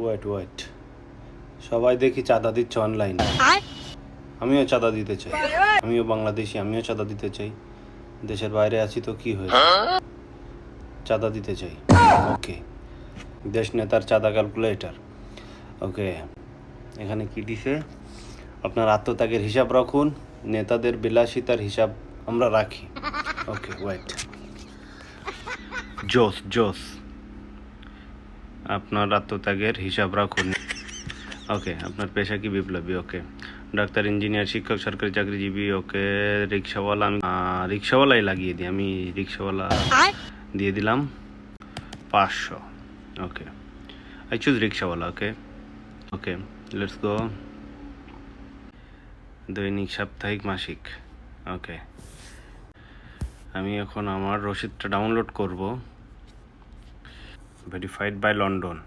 Wait সবাই দেখি চাঁদা দিচ্ছে অনলাইনে, আমিও চাঁদা দিতে চাই। আমিও বাংলাদেশি, আমিও চাঁদা দিতে চাই। দেশের বাইরে আছি তো কি হয়েছে, চাঁদা দিতে চাই। ওকে, দেশ নেতার চাঁদা ক্যালকুলেটর। ওকে, এখানে কি দিছে? আপনার আত্মত্যাগের হিসাব রাখুন, নেতাদের বিলাসিতার হিসাব আমরা রাখি। ওকে ওয়েট, জোস আপনার আত্মত্যাগের হিসাব রাখুন। ওকে, আপনার পেশা কি? বিপ্লবী। ওকে, ডাক্তার, ইঞ্জিনিয়ার, শিক্ষক, সরকারি চাকরিজীবী। ওকে, রিক্সাওয়ালা। আমি রিক্সাওয়ালাই লাগিয়ে দিই, আমি রিক্সাওয়ালা দিয়ে দিলাম 500। ওকে, আই চুজ রিক্সাওয়ালা। Okay, let's go. দৈনিক, সাপ্তাহিক, মাসিক। ওকে, আমি এখন আমার রসিদটা ডাউনলোড করব। Verified by London.